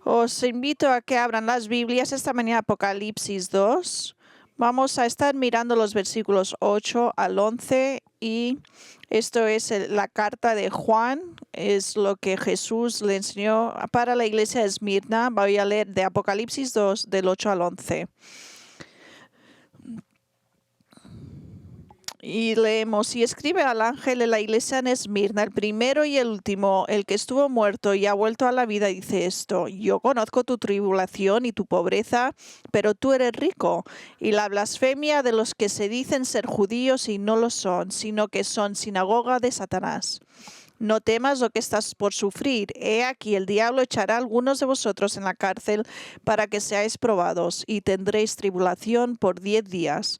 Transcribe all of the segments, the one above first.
Os invito a que abran las Biblias esta mañana, Apocalipsis 2. Vamos a estar mirando los versículos 8 al 11 y esto es la carta de Juan, es lo que Jesús le enseñó para la iglesia de Esmirna. Voy a leer de Apocalipsis 2 del 8 al 11. Y leemos: y escribe al ángel de la iglesia en Esmirna, el primero y el último, el que estuvo muerto y ha vuelto a la vida, dice esto: yo conozco tu tribulación y tu pobreza, pero tú eres rico, y la blasfemia de los que se dicen ser judíos y no lo son, sino que son sinagoga de Satanás. No temas lo que estás por sufrir. He aquí, el diablo echará a algunos de vosotros en la cárcel para que seáis probados, y tendréis tribulación por 10 días.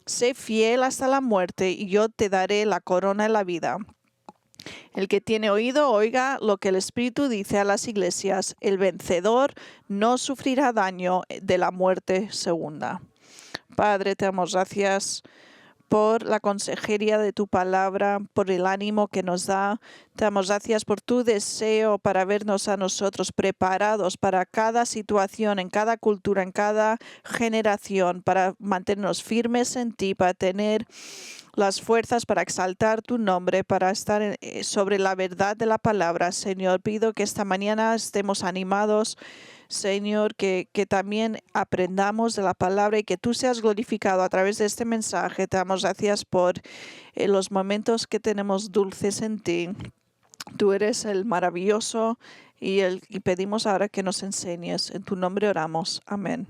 Sé fiel hasta la muerte, y yo te daré la corona de la vida. El que tiene oído, oiga lo que el Espíritu dice a las iglesias. El vencedor no sufrirá daño de la muerte segunda. Padre, te damos gracias por la consejería de tu palabra, por el ánimo que nos da. Te damos gracias por tu deseo para vernos a nosotros preparados para cada situación, en cada cultura, en cada generación, para mantenernos firmes en ti, para tener las fuerzas para exaltar tu nombre, para estar sobre la verdad de la palabra. Señor, pido que esta mañana estemos animados, Señor, que también aprendamos de la palabra y que tú seas glorificado a través de este mensaje. Te damos gracias por los momentos que tenemos dulces en ti. Tú eres el maravilloso y pedimos ahora que nos enseñes. En tu nombre oramos. Amén.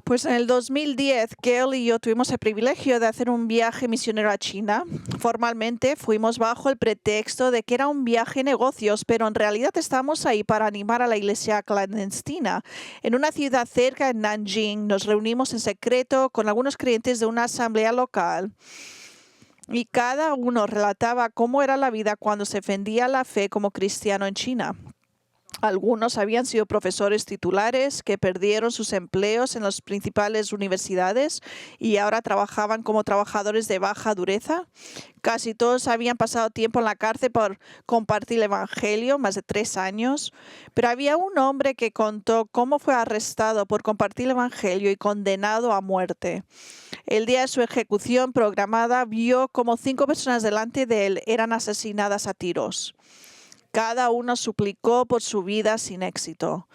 Pues en el 2010, Gail y yo tuvimos el privilegio de hacer un viaje misionero a China. Formalmente fuimos bajo el pretexto de que era un viaje de negocios, pero en realidad estábamos ahí para animar a la iglesia clandestina. En una ciudad cerca, en Nanjing, nos reunimos en secreto con algunos creyentes de una asamblea local. Y cada uno relataba cómo era la vida cuando se defendía la fe como cristiano en China. Algunos habían sido profesores titulares que perdieron sus empleos en las principales universidades y ahora trabajaban como trabajadores de baja dureza. Casi todos habían pasado tiempo en la cárcel por compartir el evangelio, más de 3 años. Pero había un hombre que contó cómo fue arrestado por compartir el evangelio y condenado a muerte. El día de su ejecución programada, vio como 5 personas delante de él eran asesinadas a tiros. Cada uno suplicó por su vida sin éxito.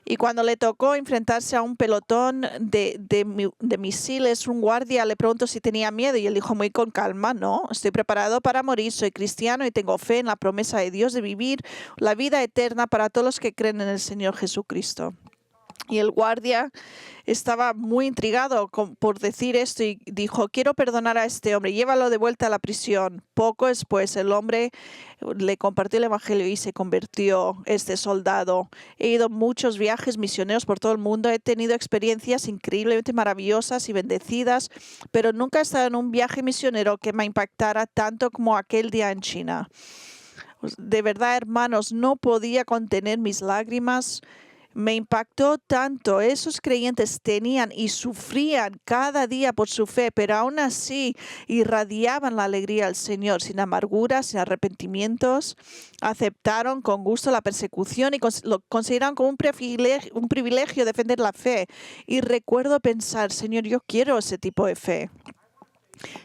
Y cuando le tocó enfrentarse a un pelotón de misiles, un guardia le preguntó si tenía miedo y él dijo muy con calma: no, estoy preparado para morir, soy cristiano y tengo fe en la promesa de Dios de vivir la vida eterna para todos los que creen en el Señor Jesucristo. Y el guardia estaba muy intrigado por decir esto y dijo: quiero perdonar a este hombre, llévalo de vuelta a la prisión. Poco después el hombre le compartió el evangelio y se convirtió este soldado. He ido a muchos viajes misioneros por todo el mundo, he tenido experiencias increíblemente maravillosas y bendecidas, pero nunca he estado en un viaje misionero que me impactara tanto como aquel día en China. De verdad, hermanos, no podía contener mis lágrimas. Me impactó tanto. Esos creyentes tenían y sufrían cada día por su fe, pero aún así irradiaban la alegría del Señor, sin amarguras, sin arrepentimientos. Aceptaron con gusto la persecución y lo consideraron como un privilegio defender la fe. Y recuerdo pensar: Señor, yo quiero ese tipo de fe.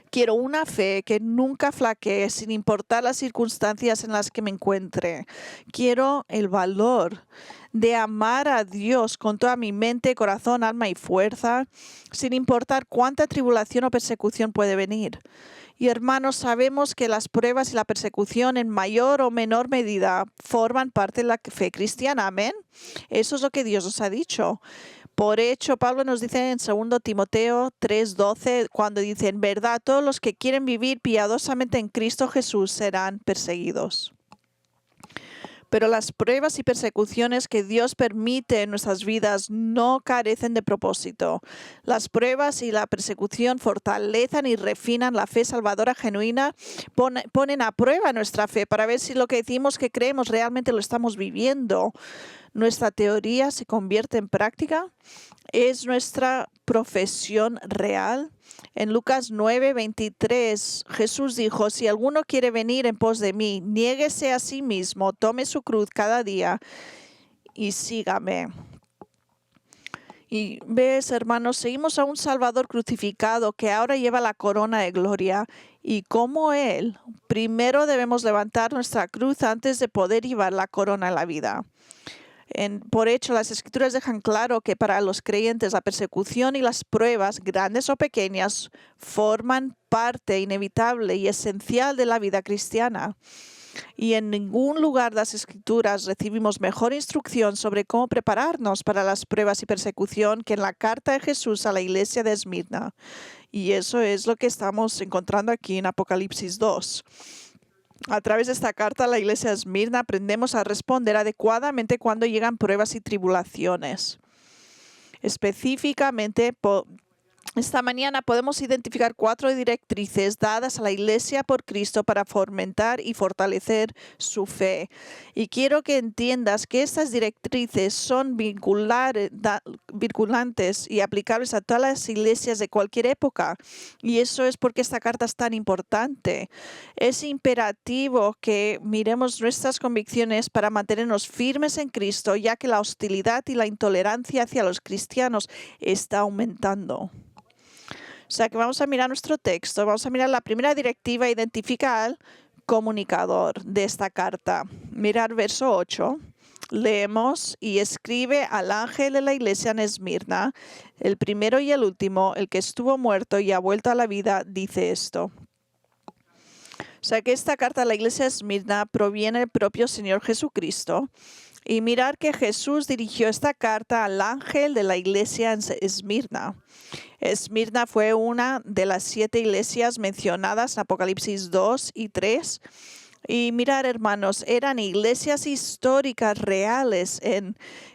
Quiero una fe que nunca flaquee sin importar las circunstancias en las que me encuentre. Quiero el valor de amar a Dios con toda mi mente, corazón, alma y fuerza, sin importar cuánta tribulación o persecución puede venir. Y hermanos, sabemos que las pruebas y la persecución en mayor o menor medida forman parte de la fe cristiana. Amén. Eso es lo que Dios nos ha dicho. Por hecho, Pablo nos dice en 2 Timoteo 3:12, cuando dice: en verdad, todos los que quieren vivir piadosamente en Cristo Jesús serán perseguidos. Pero las pruebas y persecuciones que Dios permite en nuestras vidas no carecen de propósito. Las pruebas y la persecución fortalecen y refinan la fe salvadora genuina, ponen a prueba nuestra fe para ver si lo que decimos que creemos realmente lo estamos viviendo. Nuestra teoría se convierte en práctica. Es nuestra profesión real? En Lucas 9:23, Jesús dijo, si alguno quiere venir en pos de mí, niéguese a sí mismo, tome su cruz cada día y sígame. Y ves, hermanos, seguimos a un Salvador crucificado que ahora lleva la corona de gloria. Y como Él, primero debemos levantar nuestra cruz antes de poder llevar la corona en la vida. Por hecho, las Escrituras dejan claro que para los creyentes la persecución y las pruebas, grandes o pequeñas, forman parte inevitable y esencial de la vida cristiana. Y en ningún lugar de las Escrituras recibimos mejor instrucción sobre cómo prepararnos para las pruebas y persecución que en la carta de Jesús a la iglesia de Esmirna. Y eso es lo que estamos encontrando aquí en Apocalipsis 2. A través de esta carta a la iglesia de Esmirna aprendemos a responder adecuadamente cuando llegan pruebas y tribulaciones. Específicamente, esta mañana podemos identificar 4 directrices dadas a la Iglesia por Cristo para fomentar y fortalecer su fe. Y quiero que entiendas que estas directrices son vinculantes y aplicables a todas las iglesias de cualquier época. Y eso es porque esta carta es tan importante. Es imperativo que miremos nuestras convicciones para mantenernos firmes en Cristo, ya que la hostilidad y la intolerancia hacia los cristianos está aumentando. O sea que vamos a mirar nuestro texto, vamos a mirar la primera directiva, identifica al comunicador de esta carta. Mirar verso 8, leemos, y escribe al ángel de la iglesia en Esmirna, el primero y el último, el que estuvo muerto y ha vuelto a la vida, dice esto. O sea que esta carta a la iglesia de Esmirna proviene del propio Señor Jesucristo. Y mirar que Jesús dirigió esta carta al ángel de la iglesia en Esmirna. Esmirna fue una de las 7 iglesias mencionadas en Apocalipsis 2 y 3. Y mirar, hermanos, eran iglesias históricas reales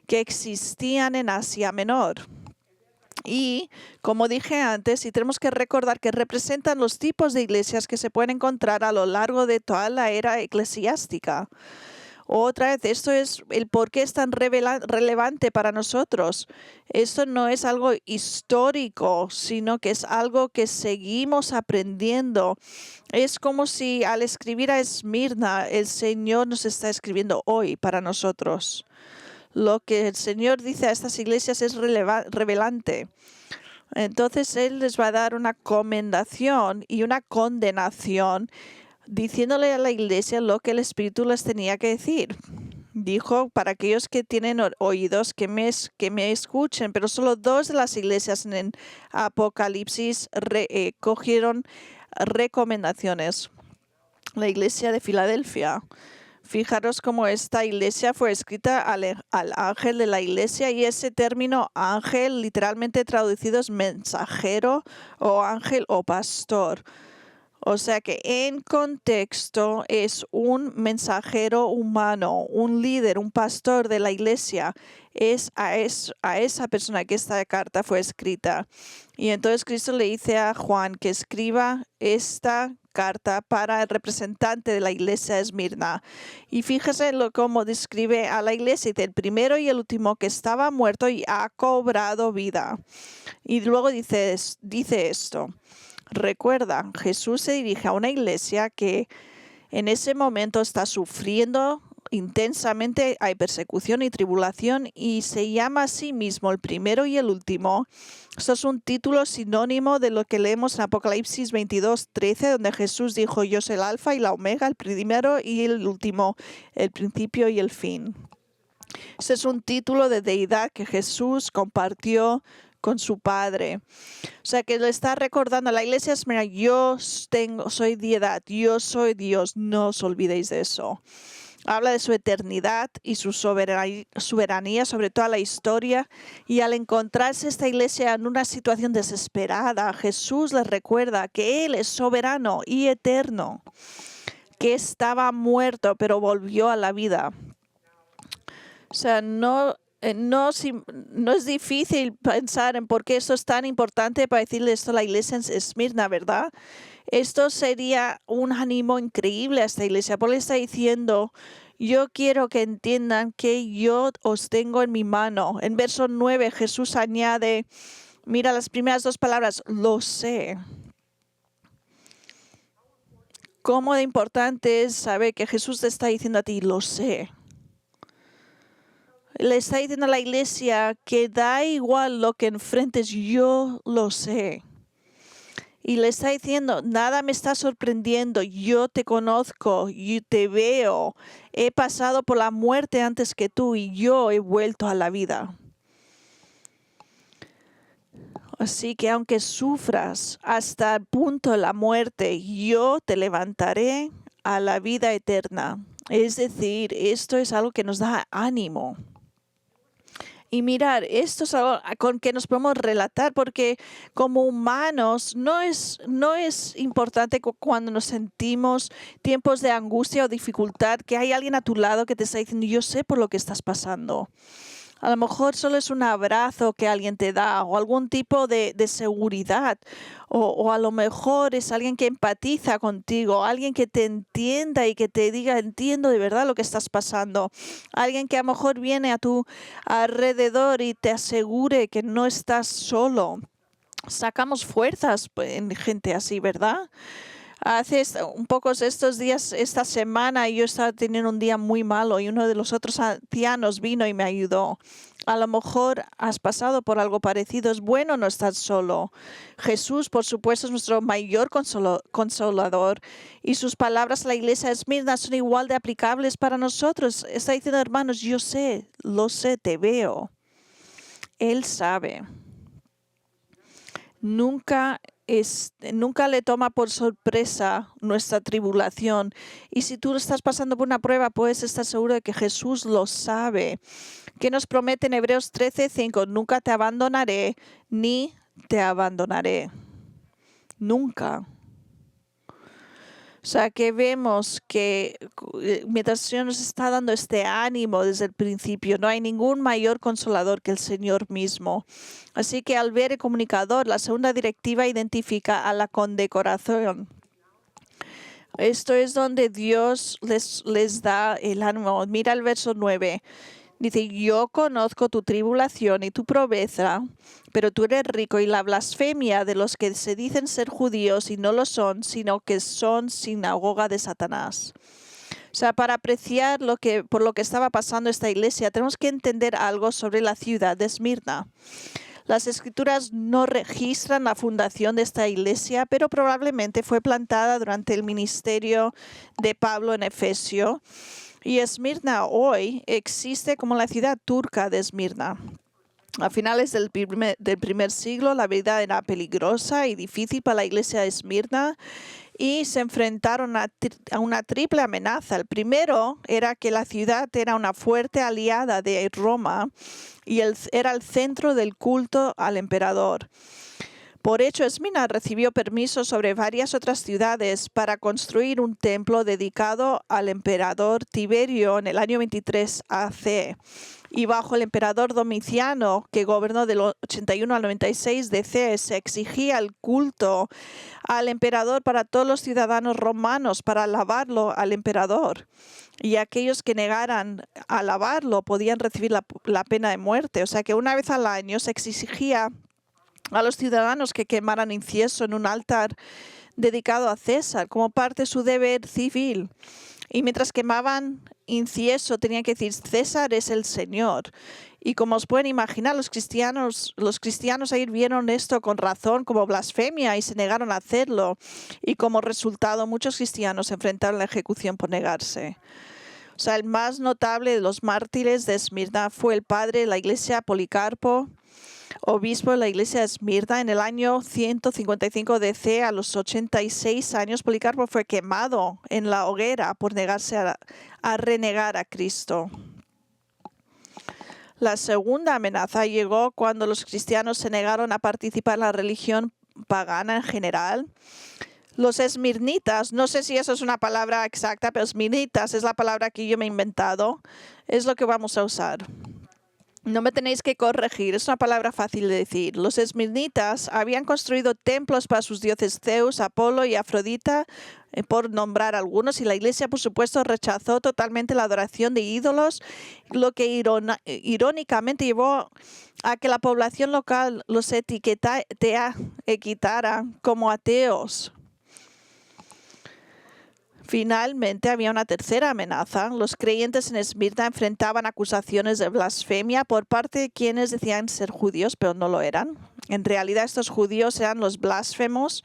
que existían en Asia Menor. Y, como dije antes, y tenemos que recordar que representan los tipos de iglesias que se pueden encontrar a lo largo de toda la era eclesiástica. Otra vez, esto es el por qué es tan relevante para nosotros. Esto no es algo histórico, sino que es algo que seguimos aprendiendo. Es como si al escribir a Esmirna, el Señor nos está escribiendo hoy para nosotros. Lo que el Señor dice a estas iglesias es relevante. Entonces, Él les va a dar una comendación y una condenación, diciéndole a la iglesia lo que el Espíritu les tenía que decir. Dijo, para aquellos que tienen oídos, que me escuchen, pero solo 2 de las iglesias en Apocalipsis cogieron recomendaciones. La iglesia de Filadelfia. Fijaros cómo esta iglesia fue escrita al ángel de la iglesia, y ese término ángel literalmente traducido es mensajero o ángel o pastor. O sea que en contexto es un mensajero humano, un líder, un pastor de la iglesia. Es a esa persona que esta carta fue escrita. Y entonces Cristo le dice a Juan que escriba esta carta para el representante de la iglesia de Esmirna. Y fíjese cómo describe a la iglesia, el primero y el último que estaba muerto y ha cobrado vida. Y luego dice esto. Recuerda, Jesús se dirige a una iglesia que en ese momento está sufriendo intensamente, hay persecución y tribulación, y se llama a sí mismo el primero y el último. Esto es un título sinónimo de lo que leemos en Apocalipsis 22:13, donde Jesús dijo, yo soy el alfa y la omega, el primero y el último, el principio y el fin. Este es un título de deidad que Jesús compartió con su Padre. O sea que le está recordando a la iglesia, mira, soy deidad, yo soy Dios, no os olvidéis de eso. Habla de su eternidad y su soberanía sobre toda la historia, y al encontrarse esta iglesia en una situación desesperada, Jesús les recuerda que Él es soberano y eterno, que estaba muerto pero volvió a la vida. O sea, no es difícil pensar en por qué esto es tan importante para decirle esto a la iglesia en Esmirna, ¿verdad? Esto sería un ánimo increíble a esta iglesia, porque le está diciendo, yo quiero que entiendan que yo os tengo en mi mano. En verso 9 Jesús añade, Mira las primeras dos palabras, lo sé. Cómo de importante es saber que Jesús te está diciendo a ti, lo sé. Le está diciendo a la iglesia que da igual lo que enfrentes, yo lo sé. Y le está diciendo, nada me está sorprendiendo, yo te conozco, yo te veo, he pasado por la muerte antes que tú y yo he vuelto a la vida. Así que aunque sufras hasta el punto de la muerte, yo te levantaré a la vida eterna. Es decir, esto es algo que nos da ánimo. Y mirar, esto es algo con que nos podemos relatar porque como humanos no es importante cuando nos sentimos tiempos de angustia o dificultad que hay alguien a tu lado que te está diciendo, yo sé por lo que estás pasando. A lo mejor solo es un abrazo que alguien te da o algún tipo de seguridad o a lo mejor es alguien que empatiza contigo, alguien que te entienda y que te diga entiendo de verdad lo que estás pasando, alguien que a lo mejor viene a tu alrededor y te asegure que no estás solo. Sacamos fuerzas en gente así, ¿verdad? Hace un pocos estos días, esta semana, yo estaba teniendo un día muy malo y uno de los otros ancianos vino y me ayudó. A lo mejor has pasado por algo parecido. Es bueno no estar solo. Jesús, por supuesto, es nuestro mayor consolador y sus palabras a la iglesia de Esmirna son igual de aplicables para nosotros. Está diciendo, hermanos, yo sé, lo sé, te veo. Él sabe. Nunca le toma por sorpresa nuestra tribulación. Y si tú estás pasando por una prueba, puedes estar seguro de que Jesús lo sabe. ¿Qué nos promete en Hebreos 13:5? Nunca te abandonaré, ni te abandonaré. Nunca. O sea, que vemos que mientras el Señor nos está dando este ánimo desde el principio, no hay ningún mayor consolador que el Señor mismo. Así que al ver el comunicador, la segunda directiva identifica a la condecoración. Esto es donde Dios les da el ánimo. Mira el verso 9. Dice, yo conozco tu tribulación y tu pobreza, pero tú eres rico, y la blasfemia de los que se dicen ser judíos y no lo son, sino que son sinagoga de Satanás. O sea, para apreciar por lo que estaba pasando esta iglesia, tenemos que entender algo sobre la ciudad de Esmirna. Las escrituras no registran la fundación de esta iglesia, pero probablemente fue plantada durante el ministerio de Pablo en Efesio. Y Esmirna hoy existe como la ciudad turca de Esmirna. A finales del primer siglo, la vida era peligrosa y difícil para la iglesia de Esmirna y se enfrentaron a una triple amenaza. El primero era que la ciudad era una fuerte aliada de Roma y era el centro del culto al emperador. Por hecho, Esmirna recibió permiso sobre varias otras ciudades para construir un templo dedicado al emperador Tiberio en el año 23 AC. Y bajo el emperador Domiciano, que gobernó del 81 al 96 DC, se exigía el culto al emperador para todos los ciudadanos romanos para alabarlo al emperador. Y aquellos que negaran a alabarlo podían recibir la pena de muerte. O sea que una vez al año se exigía a los ciudadanos que quemaran incienso en un altar dedicado a César como parte de su deber civil. Y mientras quemaban incienso tenían que decir César es el Señor. Y como os pueden imaginar, los cristianos ahí vieron esto con razón como blasfemia y se negaron a hacerlo. Y como resultado muchos cristianos se enfrentaron a la ejecución por negarse. O sea, el más notable de los mártires de Esmirna fue el padre de la iglesia Policarpo, obispo de la iglesia de Esmirna. En el año 155 DC, a los 86 años, Policarpo fue quemado en la hoguera por negarse a renegar a Cristo. La segunda amenaza llegó cuando los cristianos se negaron a participar en la religión pagana en general. Los esmirnitas, no sé si eso es una palabra exacta, pero esmirnitas es la palabra que yo me he inventado, es lo que vamos a usar. No me tenéis que corregir, es una palabra fácil de decir. Los esmirnitas habían construido templos para sus dioses Zeus, Apolo y Afrodita, por nombrar algunos, y la iglesia, por supuesto, rechazó totalmente la adoración de ídolos, lo que irónicamente llevó a que la población local los etiquetara como ateos. Finalmente, había una tercera amenaza. Los creyentes en Esmirna enfrentaban acusaciones de blasfemia por parte de quienes decían ser judíos, pero no lo eran. En realidad, estos judíos eran los blasfemos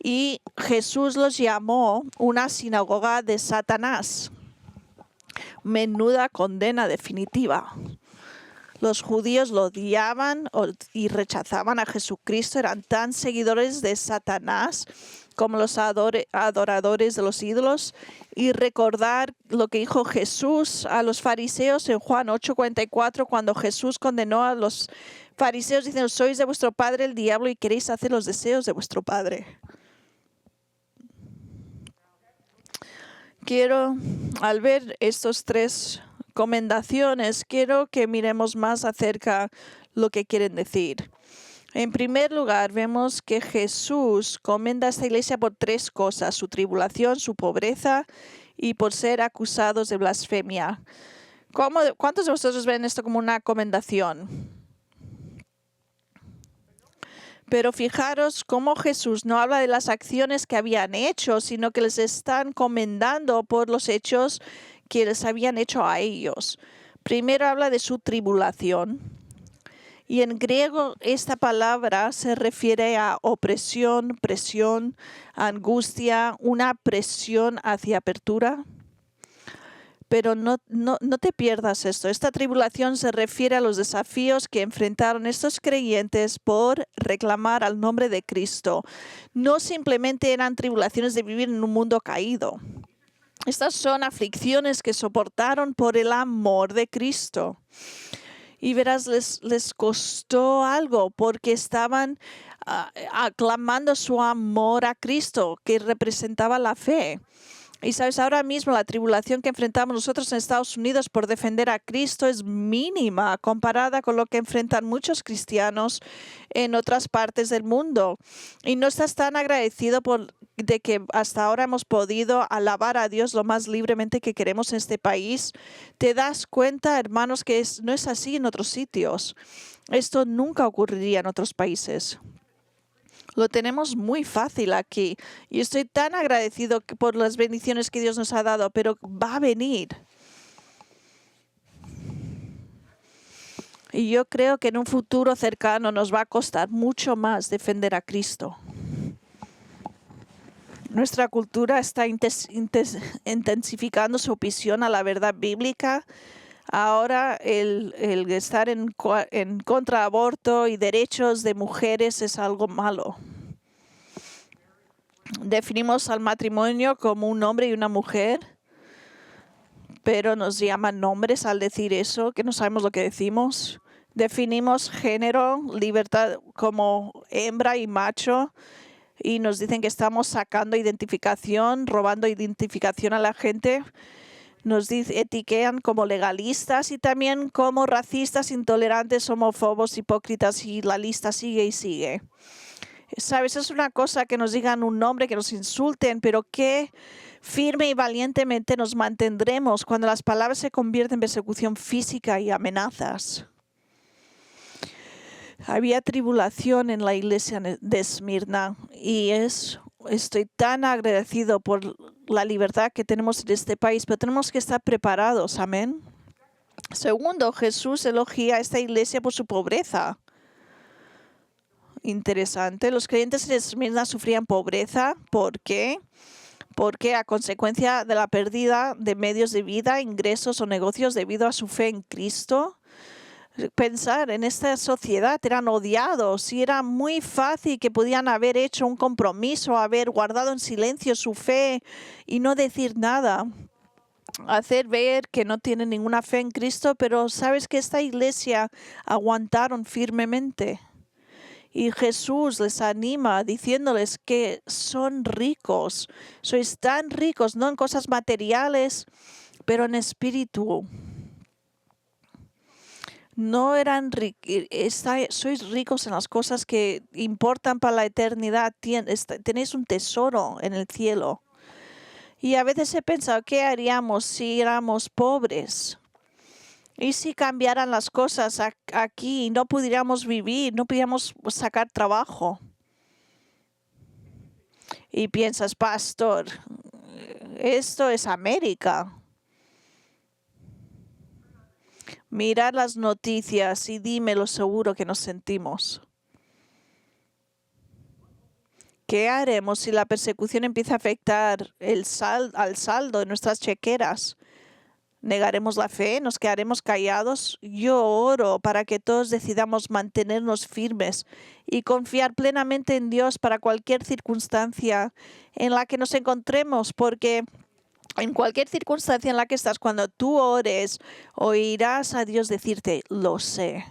y Jesús los llamó una sinagoga de Satanás. Menuda condena definitiva. Los judíos lo odiaban y rechazaban a Jesucristo. Eran tan seguidores de Satanás como los adoradores de los ídolos. Y recordar lo que dijo Jesús a los fariseos en Juan 8:44, cuando Jesús condenó a los fariseos diciendo: sois de vuestro padre el diablo y queréis hacer los deseos de vuestro padre. Quiero, al ver estos tres recomendaciones, quiero que miremos más acerca lo que quieren decir. En primer lugar, vemos que Jesús commenda a esta iglesia por tres cosas: su tribulación, su pobreza y por ser acusados de blasfemia. ¿Cuántos de vosotros ven esto como una comendación? Pero fijaros cómo Jesús no habla de las acciones que habían hecho, sino que les están comendando por los hechos que les habían hecho a ellos. Primero habla de su tribulación. Y en griego esta palabra se refiere a opresión, presión, angustia, una presión hacia apertura. Pero no te pierdas esto. Esta tribulación se refiere a los desafíos que enfrentaron estos creyentes por reclamar al nombre de Cristo. No simplemente eran tribulaciones de vivir en un mundo caído. Estas son aflicciones que soportaron por el amor de Cristo. Y verás, les costó algo porque estaban aclamando su amor a Cristo, que representaba la fe. Y sabes, ahora mismo la tribulación que enfrentamos nosotros en Estados Unidos por defender a Cristo es mínima comparada con lo que enfrentan muchos cristianos en otras partes del mundo. Y no estás tan agradecido de que hasta ahora hemos podido alabar a Dios lo más libremente que queremos en este país. Te das cuenta, hermanos, que no es así en otros sitios. Esto nunca ocurriría en otros países. Lo tenemos muy fácil aquí y estoy tan agradecido por las bendiciones que Dios nos ha dado, pero va a venir. Y yo creo que en un futuro cercano nos va a costar mucho más defender a Cristo. Nuestra cultura está intensificando su oposición a la verdad bíblica. Ahora el estar en contra de aborto y derechos de mujeres es algo malo. Definimos al matrimonio como un hombre y una mujer, pero nos llaman nombres al decir eso, que no sabemos lo que decimos. Definimos género, libertad como hembra y macho, y nos dicen que estamos sacando identificación, robando identificación a la gente. Nos etiquetan como legalistas y también como racistas, intolerantes, homófobos, hipócritas, y la lista sigue y sigue. Sabes, es una cosa que nos digan un nombre, que nos insulten, pero qué firme y valientemente nos mantendremos cuando las palabras se convierten en persecución física y amenazas. Había tribulación en la iglesia de Esmirna y estoy tan agradecido por la libertad que tenemos en este país, pero tenemos que estar preparados, amén. Segundo, Jesús elogia a esta iglesia por su pobreza. Interesante, los creyentes en Esmirna sufrían pobreza. ¿Por qué? Porque a consecuencia de la pérdida de medios de vida, ingresos o negocios debido a su fe en Cristo. Pensar en esta sociedad, eran odiados y era muy fácil que podían haber hecho un compromiso, haber guardado en silencio su fe y no decir nada, hacer ver que no tienen ninguna fe en Cristo, pero sabes que esta iglesia aguantaron firmemente. Y Jesús les anima diciéndoles que son ricos, sois tan ricos, no en cosas materiales, pero en espíritu. no eran sois ricos en las cosas que importan para la eternidad. Tenéis un tesoro en el cielo. Y a veces he pensado, ¿qué haríamos si éramos pobres? ¿Y si cambiaran las cosas aquí y no pudiéramos vivir, no pudiéramos sacar trabajo? Y piensas, pastor, esto es América. Mira las noticias y dime lo seguro que nos sentimos. ¿Qué haremos si la persecución empieza a afectar al saldo de nuestras chequeras? ¿Negaremos la fe? ¿Nos quedaremos callados? Yo oro para que todos decidamos mantenernos firmes y confiar plenamente en Dios para cualquier circunstancia en la que nos encontremos, porque en cualquier circunstancia en la que estás, cuando tú ores, oirás a Dios decirte, lo sé,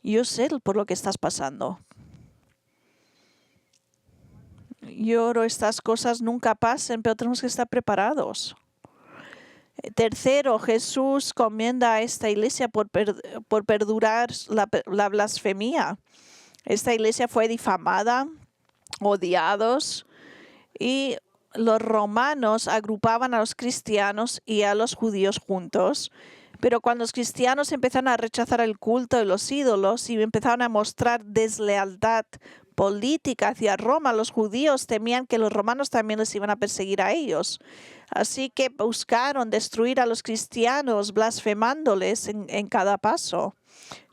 yo sé por lo que estás pasando. Yo oro estas cosas nunca pasen, pero tenemos que estar preparados. Tercero, Jesús comienda a esta iglesia por perdurar la blasfemia. Esta iglesia fue difamada, odiados, y los romanos agrupaban a los cristianos y a los judíos juntos. Pero cuando los cristianos empezaron a rechazar el culto de los ídolos y empezaron a mostrar deslealtad política hacia Roma, los judíos temían que los romanos también les iban a perseguir a ellos. Así que buscaron destruir a los cristianos blasfemándoles en cada paso.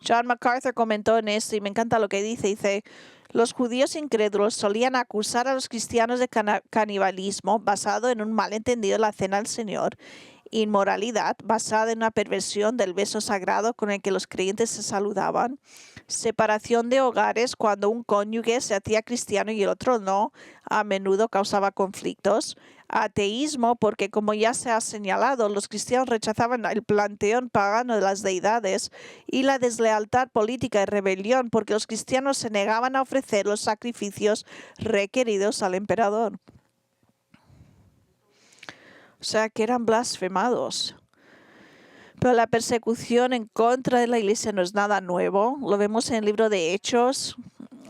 John MacArthur comentó en esto y me encanta lo que dice, los judíos incrédulos solían acusar a los cristianos de canibalismo basado en un malentendido de la cena del Señor, inmoralidad basada en una perversión del beso sagrado con el que los creyentes se saludaban, separación de hogares cuando un cónyuge se hacía cristiano y el otro no, a menudo causaba conflictos, ateísmo porque, como ya se ha señalado, los cristianos rechazaban el panteón pagano de las deidades, y la deslealtad política y rebelión porque los cristianos se negaban a ofrecer los sacrificios requeridos al emperador. O sea, que eran blasfemados. Pero la persecución en contra de la iglesia no es nada nuevo. Lo vemos en el libro de Hechos.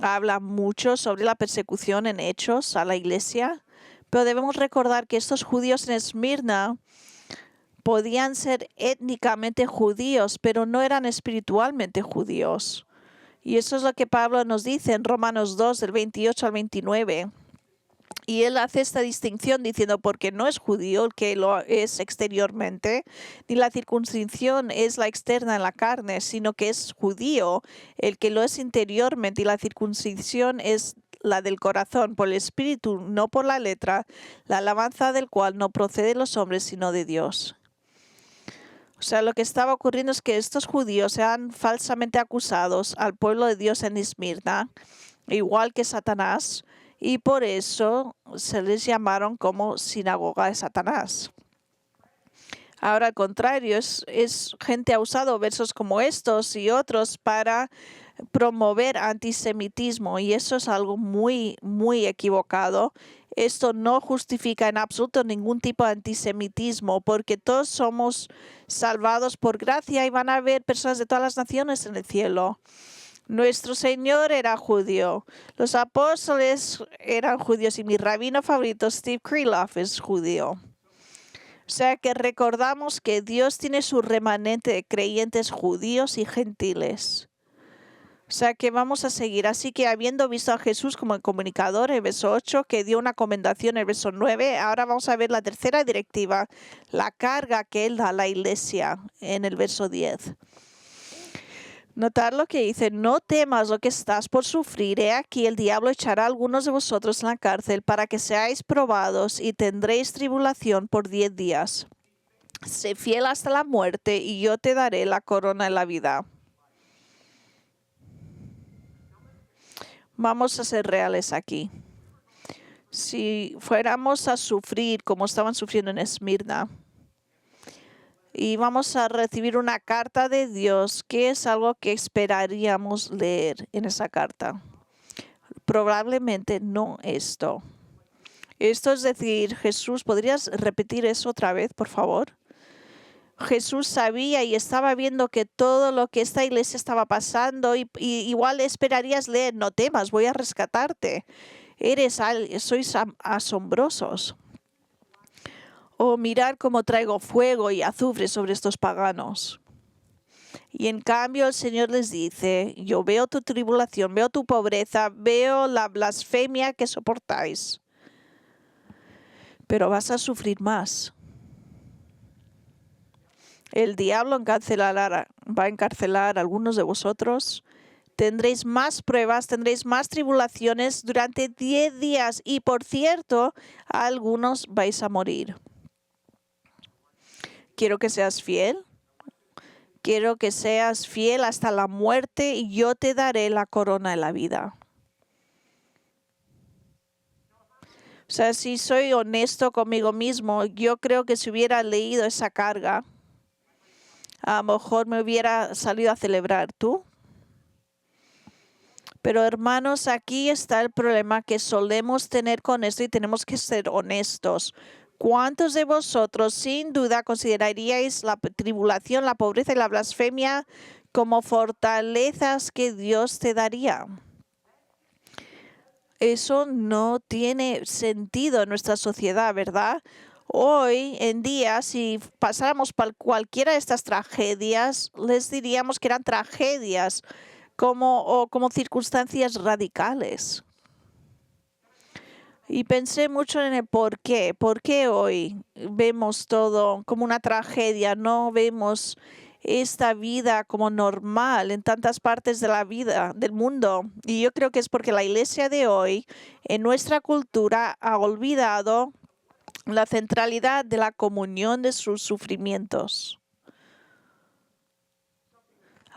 Habla mucho sobre la persecución en Hechos a la iglesia. Pero debemos recordar que estos judíos en Esmirna podían ser étnicamente judíos, pero no eran espiritualmente judíos. Y eso es lo que Pablo nos dice en Romanos 2, del 28 al 29. Y él hace esta distinción diciendo, porque no es judío el que lo es exteriormente, ni la circuncisión es la externa en la carne, sino que es judío el que lo es interiormente, y la circuncisión es la del corazón, por el espíritu, no por la letra, la alabanza del cual no procede de los hombres, sino de Dios. O sea, lo que estaba ocurriendo es que estos judíos eran falsamente acusados al pueblo de Dios en Esmirna, igual que Satanás, y por eso se les llamaron como sinagoga de Satanás. Ahora, al contrario, es gente ha usado versos como estos y otros para promover antisemitismo, y eso es algo muy, muy equivocado. Esto no justifica en absoluto ningún tipo de antisemitismo, porque todos somos salvados por gracia y van a haber personas de todas las naciones en el cielo. Nuestro Señor era judío, los apóstoles eran judíos y mi rabino favorito, Steve Kreloff, es judío. O sea que recordamos que Dios tiene su remanente de creyentes judíos y gentiles. O sea que vamos a seguir. Así que habiendo visto a Jesús como el comunicador, el verso 8, que dio una comendación, el verso 9, ahora vamos a ver la tercera directiva, la carga que Él da a la iglesia en el verso 10. Notar lo que dice, no temas lo que estás por sufrir. He aquí el diablo echará a algunos de vosotros en la cárcel para que seáis probados y tendréis tribulación por 10 días. Sé fiel hasta la muerte y yo te daré la corona de la vida. Vamos a ser reales aquí. Si fuéramos a sufrir como estaban sufriendo en Esmirna, y vamos a recibir una carta de Dios, que es algo que esperaríamos leer en esa carta. Probablemente no esto. Esto es decir, Jesús, ¿podrías repetir eso otra vez, por favor? Jesús sabía y estaba viendo que todo lo que esta iglesia estaba pasando y igual esperarías leer, no temas, voy a rescatarte. Sois asombrosos. O mirar cómo traigo fuego y azufre sobre estos paganos. Y en cambio el Señor les dice, yo veo tu tribulación, veo tu pobreza, veo la blasfemia que soportáis. Pero vas a sufrir más. El diablo va a encarcelar a algunos de vosotros. Tendréis más pruebas, tendréis más tribulaciones durante 10 días. Y por cierto, a algunos vais a morir. Quiero que seas fiel. Quiero que seas fiel hasta la muerte y yo te daré la corona de la vida. O sea, si soy honesto conmigo mismo, yo creo que si hubiera leído esa carga, a lo mejor me hubiera salido a celebrar. ¿Tú? Pero hermanos, aquí está el problema que solemos tener con esto y tenemos que ser honestos. ¿Cuántos de vosotros sin duda consideraríais la tribulación, la pobreza y la blasfemia como fortalezas que Dios te daría? Eso no tiene sentido en nuestra sociedad, ¿verdad? Hoy en día, si pasáramos por cualquiera de estas tragedias, les diríamos que eran tragedias como circunstancias radicales. Y pensé mucho en el por qué. ¿Por qué hoy vemos todo como una tragedia? No vemos esta vida como normal en tantas partes de la vida, del mundo. Y yo creo que es porque la iglesia de hoy, en nuestra cultura, ha olvidado la centralidad de la comunión de sus sufrimientos.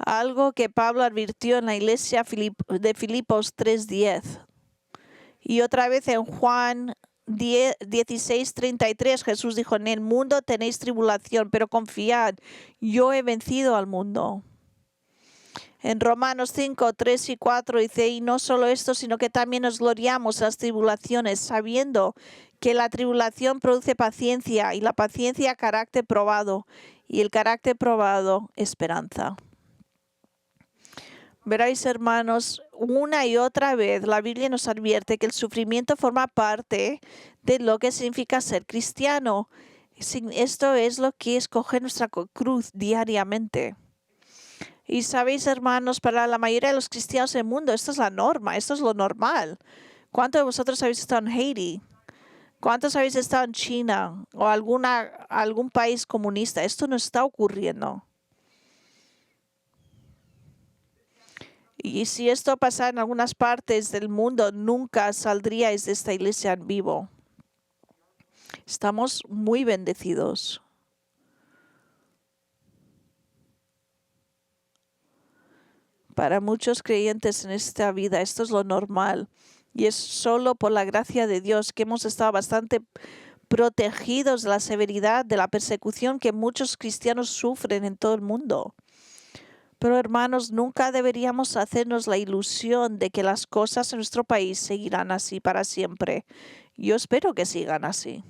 Algo que Pablo advirtió en la iglesia de Filipos 3:10. Y otra vez en Juan 16:33 Jesús dijo, en el mundo tenéis tribulación, pero confiad, yo he vencido al mundo. En Romanos 5:3 y 4 dice, y no solo esto, sino que también nos gloriamos en las tribulaciones, sabiendo que la tribulación produce paciencia, y la paciencia carácter probado, y el carácter probado esperanza. Veréis, hermanos, una y otra vez la Biblia nos advierte que el sufrimiento forma parte de lo que significa ser cristiano. Esto es lo que es coger nuestra cruz diariamente. Y sabéis, hermanos, para la mayoría de los cristianos del mundo, esto es la norma, esto es lo normal. ¿Cuántos de vosotros habéis estado en Haití? ¿Cuántos habéis estado en China o algún país comunista? Esto no está ocurriendo. Y si esto pasara en algunas partes del mundo, nunca saldríais de esta iglesia en vivo. Estamos muy bendecidos. Para muchos creyentes en esta vida, esto es lo normal. Y es solo por la gracia de Dios que hemos estado bastante protegidos de la severidad, de la persecución que muchos cristianos sufren en todo el mundo. Pero hermanos, nunca deberíamos hacernos la ilusión de que las cosas en nuestro país seguirán así para siempre. Yo espero que sigan así.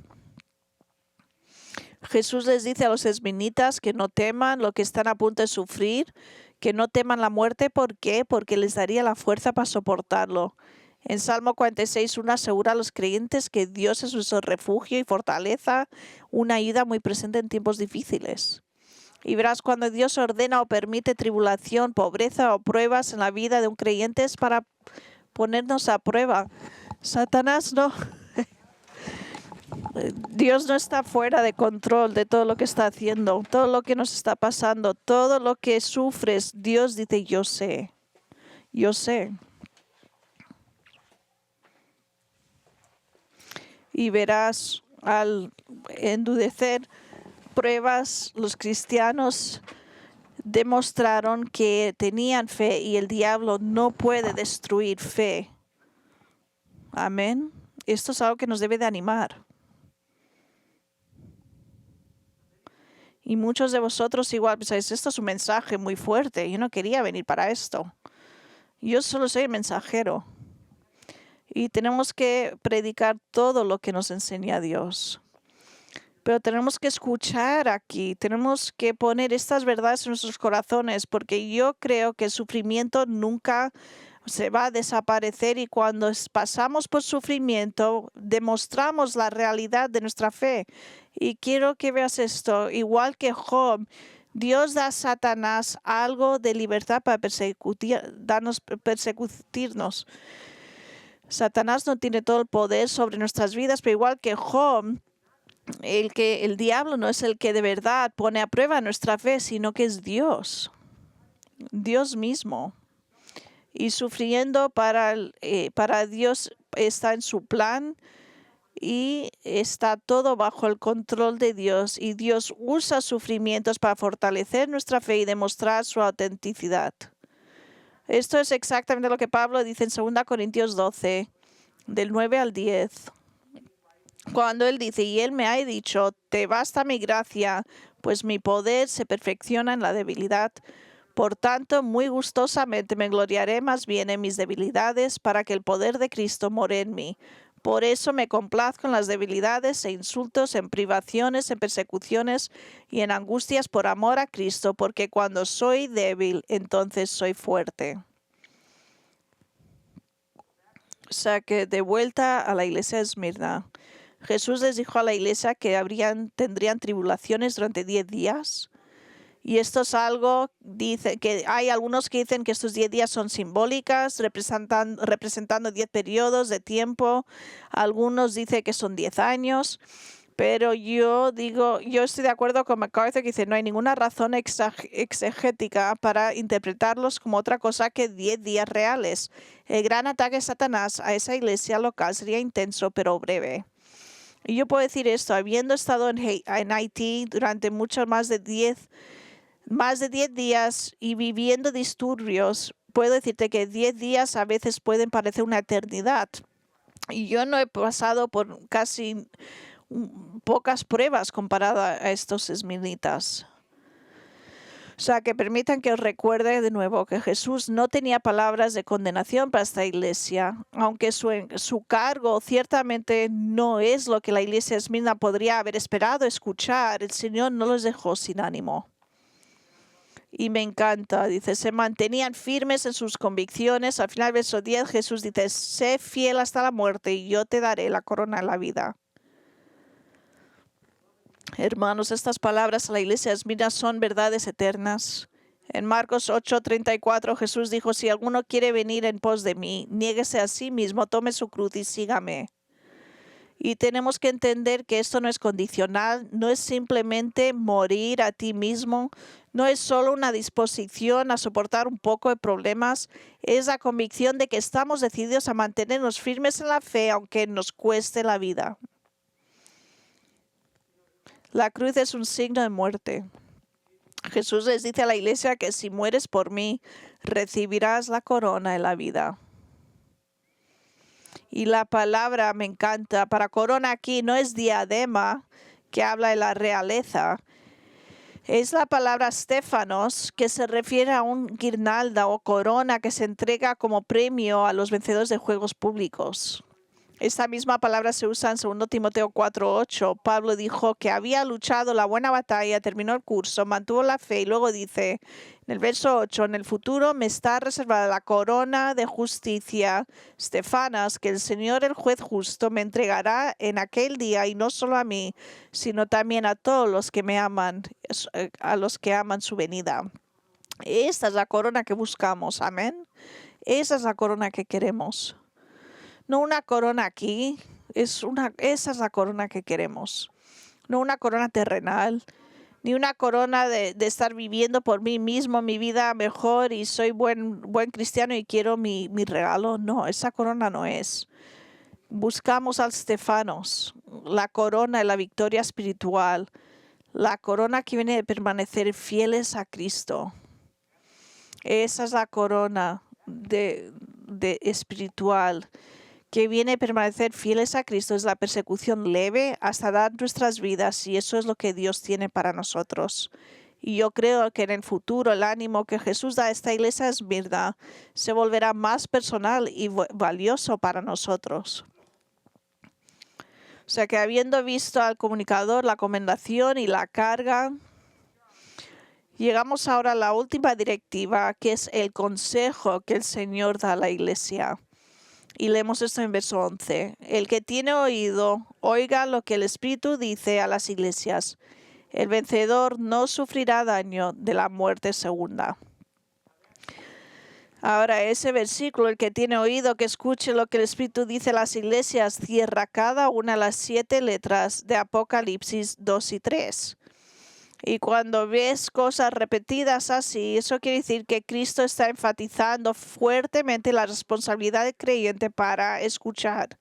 Jesús les dice a los esminitas que no teman lo que están a punto de sufrir, que no teman la muerte. ¿Por qué? Porque les daría la fuerza para soportarlo. En Salmo 46:1 asegura a los creyentes que Dios es su refugio y fortaleza, una ayuda muy presente en tiempos difíciles. Y verás, cuando Dios ordena o permite tribulación, pobreza o pruebas en la vida de un creyente es para ponernos a prueba. Satanás no. Dios no está fuera de control de todo lo que está haciendo, todo lo que nos está pasando, todo lo que sufres. Dios dice, yo sé, yo sé. Y verás, al endurecer pruebas, los cristianos demostraron que tenían fe y el diablo no puede destruir fe. Amén. Esto es algo que nos debe de animar. Y muchos de vosotros igual pensáis, esto es un mensaje muy fuerte, yo no quería venir para esto. Yo solo soy el mensajero. Y tenemos que predicar todo lo que nos enseña Dios. Pero tenemos que escuchar aquí, tenemos que poner estas verdades en nuestros corazones, porque yo creo que el sufrimiento nunca se va a desaparecer y cuando pasamos por sufrimiento demostramos la realidad de nuestra fe. Y quiero que veas esto, igual que Job, Dios da a Satanás algo de libertad para perseguirnos. Satanás no tiene todo el poder sobre nuestras vidas, pero igual que Job, el diablo no es el que de verdad pone a prueba nuestra fe, sino que es Dios, Dios mismo. Y sufriendo para Dios está en su plan y está todo bajo el control de Dios. Y Dios usa sufrimientos para fortalecer nuestra fe y demostrar su autenticidad. Esto es exactamente lo que Pablo dice en 2 Corintios 12, del 9 al 10. Cuando él dice, y él me ha dicho, te basta mi gracia, pues mi poder se perfecciona en la debilidad. Por tanto, muy gustosamente me gloriaré más bien en mis debilidades para que el poder de Cristo more en mí. Por eso me complazco en las debilidades e insultos, en privaciones, en persecuciones y en angustias por amor a Cristo, porque cuando soy débil, entonces soy fuerte. O sea que de vuelta a la iglesia de Esmirna, Jesús les dijo a la iglesia que tendrían tribulaciones durante 10 días. Y esto es algo, dice que hay algunos que dicen que estos 10 días son simbólicas, representando 10 periodos de tiempo. Algunos dicen que son 10 años. Pero yo estoy de acuerdo con MacArthur que dice no hay ninguna razón exegética para interpretarlos como otra cosa que 10 días reales. El gran ataque de Satanás a esa iglesia local sería intenso pero breve. Y yo puedo decir esto, habiendo estado en Haití durante mucho más de 10 días y viviendo disturbios, puedo decirte que 10 días a veces pueden parecer una eternidad. Y yo no he pasado por casi pocas pruebas comparado a estos esmirnitas. O sea, que permitan que os recuerde de nuevo que Jesús no tenía palabras de condenación para esta iglesia, aunque su cargo ciertamente no es lo que la iglesia de Esmirna podría haber esperado escuchar. El Señor no los dejó sin ánimo. Y me encanta, dice, se mantenían firmes en sus convicciones. Al final, verso 10, Jesús dice, sé fiel hasta la muerte y yo te daré la corona de la vida. Hermanos, estas palabras a la iglesia de Esmirna son verdades eternas. En Marcos 8:34 Jesús dijo, si alguno quiere venir en pos de mí, niéguese a sí mismo, tome su cruz y sígame. Y tenemos que entender que esto no es condicional, no es simplemente morir a ti mismo, no es solo una disposición a soportar un poco de problemas, es la convicción de que estamos decididos a mantenernos firmes en la fe aunque nos cueste la vida. La cruz es un signo de muerte. Jesús les dice a la iglesia que si mueres por mí, recibirás la corona de la vida. Y la palabra me encanta. Para corona aquí no es diadema, que habla de la realeza. Es la palabra Stefanos, que se refiere a un guirnalda o corona que se entrega como premio a los vencedores de juegos públicos. Esta misma palabra se usa en 2 Timoteo 4:8. Pablo dijo que había luchado la buena batalla, terminó el curso, mantuvo la fe y luego dice en el verso 8, en el futuro me está reservada la corona de justicia, Stefanas, que el Señor el juez justo me entregará en aquel día y no solo a mí, sino también a todos los que me aman, a los que aman su venida. Esta es la corona que buscamos, amén. Esa es la corona que queremos. No una corona aquí, esa es la corona que queremos. No una corona terrenal, ni una corona de estar viviendo por mí mismo mi vida mejor y soy buen cristiano y quiero mi regalo. No, esa corona no es. Buscamos al Stefanos, la corona de la victoria espiritual, la corona que viene de permanecer fieles a Cristo. Esa es la corona de espiritual que viene a permanecer fieles a Cristo, es la persecución leve hasta dar nuestras vidas y eso es lo que Dios tiene para nosotros. Y yo creo que en el futuro el ánimo que Jesús da a esta iglesia es verdad, se volverá más personal y valioso para nosotros. O sea que habiendo visto al comunicador, la comendación y la carga, llegamos ahora a la última directiva, que es el consejo que el Señor da a la iglesia. Y leemos esto en verso 11. El que tiene oído, oiga lo que el Espíritu dice a las iglesias. El vencedor no sufrirá daño de la muerte segunda. Ahora ese versículo, el que tiene oído, que escuche lo que el Espíritu dice a las iglesias, cierra cada una de las 7 letras de Apocalipsis 2 y 3. Y cuando ves cosas repetidas así, eso quiere decir que Cristo está enfatizando fuertemente la responsabilidad del creyente para escuchar.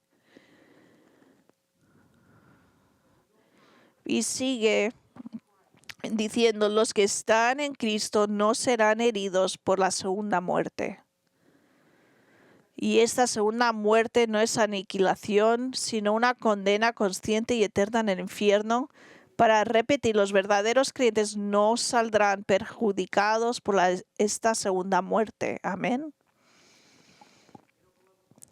Y sigue diciendo, los que están en Cristo no serán heridos por la segunda muerte. Y esta segunda muerte no es aniquilación, sino una condena consciente y eterna en el infierno. Para repetir, los verdaderos creyentes no saldrán perjudicados por esta segunda muerte. Amén.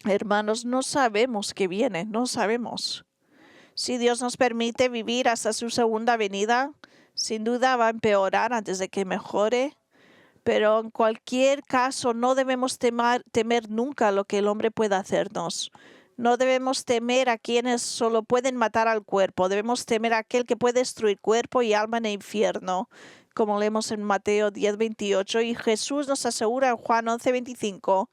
Hermanos, no sabemos qué viene, no sabemos. Si Dios nos permite vivir hasta su segunda venida, sin duda va a empeorar antes de que mejore. Pero en cualquier caso no debemos temer nunca lo que el hombre pueda hacernos. No debemos temer a quienes solo pueden matar al cuerpo. Debemos temer a aquel que puede destruir cuerpo y alma en el infierno, como leemos en Mateo 10:28. Y Jesús nos asegura en Juan 11:25.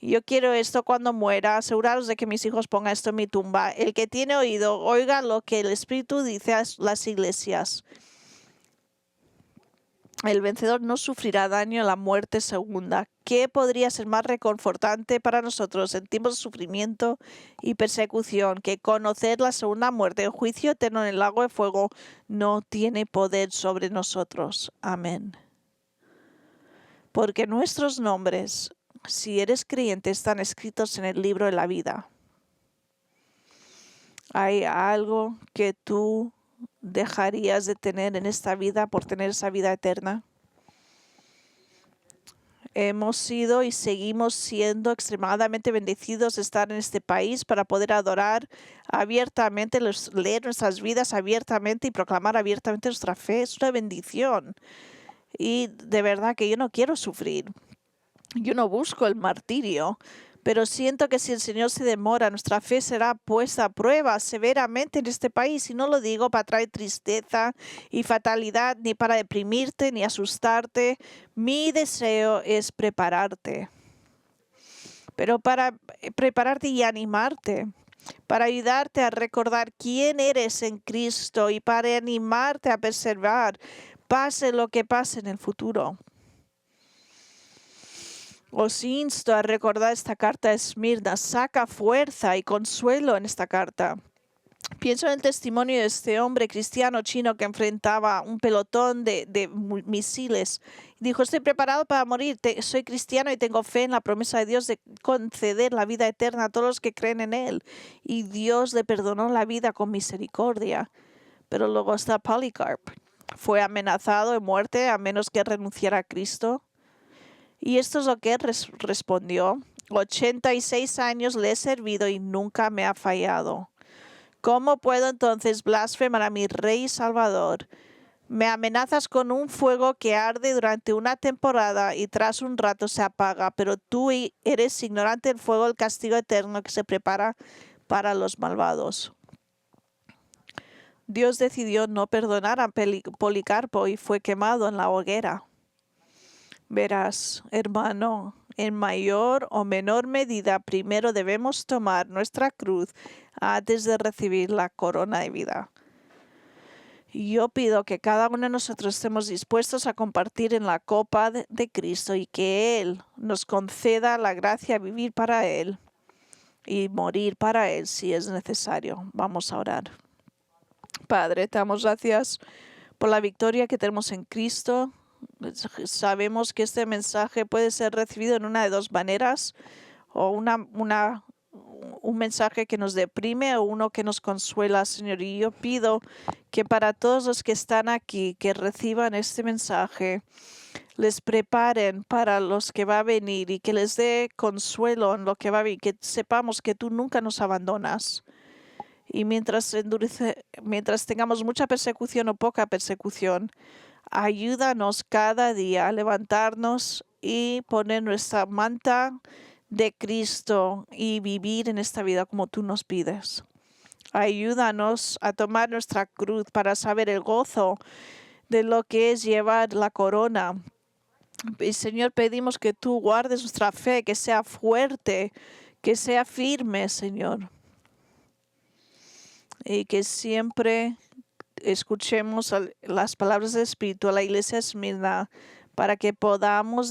Yo quiero esto cuando muera, aseguraros de que mis hijos pongan esto en mi tumba. El que tiene oído, oiga lo que el Espíritu dice a las iglesias. El vencedor no sufrirá daño en la muerte segunda. ¿Qué podría ser más reconfortante para nosotros en tiempos de sufrimiento y persecución que conocer la segunda muerte? El juicio eterno en el lago de fuego no tiene poder sobre nosotros. Amén. Porque nuestros nombres, si eres creyente, están escritos en el libro de la vida. ¿Hay algo que tú dejarías de tener en esta vida por tener esa vida eterna? Hemos sido y seguimos siendo extremadamente bendecidos de estar en este país para poder adorar abiertamente, leer nuestras vidas abiertamente y proclamar abiertamente nuestra fe. Es una bendición. Y de verdad que yo no quiero sufrir. Yo no busco el martirio. Pero siento que si el Señor se demora, nuestra fe será puesta a prueba severamente en este país. Y no lo digo para traer tristeza y fatalidad, ni para deprimirte, ni asustarte. Mi deseo es prepararte. Pero para prepararte y animarte, para ayudarte a recordar quién eres en Cristo y para animarte a perseverar, pase lo que pase en el futuro. Os insto a recordar esta carta de Esmirna. Saca fuerza y consuelo en esta carta. Pienso en el testimonio de este hombre cristiano chino que enfrentaba un pelotón de misiles. Dijo, estoy preparado para morir. Soy cristiano y tengo fe en la promesa de Dios de conceder la vida eterna a todos los que creen en Él. Y Dios le perdonó la vida con misericordia. Pero luego está Polycarp. Fue amenazado de muerte a menos que renunciara a Cristo. Y esto es lo que él respondió. 86 años le he servido y nunca me ha fallado. ¿Cómo puedo entonces blasfemar a mi Rey y Salvador? Me amenazas con un fuego que arde durante una temporada y tras un rato se apaga, pero tú eres ignorante del fuego del castigo eterno que se prepara para los malvados. Dios decidió no perdonar a Policarpo y fue quemado en la hoguera. Verás, hermano, en mayor o menor medida, primero debemos tomar nuestra cruz antes de recibir la corona de vida. Y yo pido que cada uno de nosotros estemos dispuestos a compartir en la copa de Cristo y que Él nos conceda la gracia de vivir para Él y morir para Él si es necesario. Vamos a orar. Padre, te damos gracias por la victoria que tenemos en Cristo. Sabemos que este mensaje puede ser recibido en una de dos maneras, o un mensaje que nos deprime o uno que nos consuela, Señor. Y yo pido que para todos los que están aquí, que reciban este mensaje, les preparen para los que va a venir y que les dé consuelo en lo que va a venir, que sepamos que tú nunca nos abandonas Y mientras tengamos mucha persecución o poca persecución, ayúdanos cada día a levantarnos y poner nuestra manta de Cristo y vivir en esta vida como tú nos pides. Ayúdanos a tomar nuestra cruz para saber el gozo de lo que es llevar la corona. Y Señor, pedimos que tú guardes nuestra fe, que sea fuerte, que sea firme, Señor. Y que siempre escuchemos las palabras del Espíritu a la iglesia Esmirna para que podamos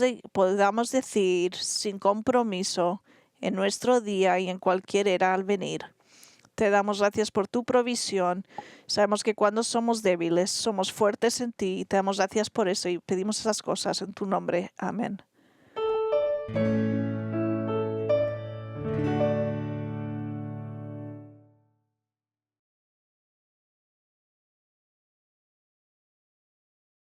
decir sin compromiso en nuestro día y en cualquier era al venir. Te damos gracias por tu provisión. Sabemos que cuando somos débiles, somos fuertes en ti. Te damos gracias por eso y pedimos esas cosas en tu nombre. Amén.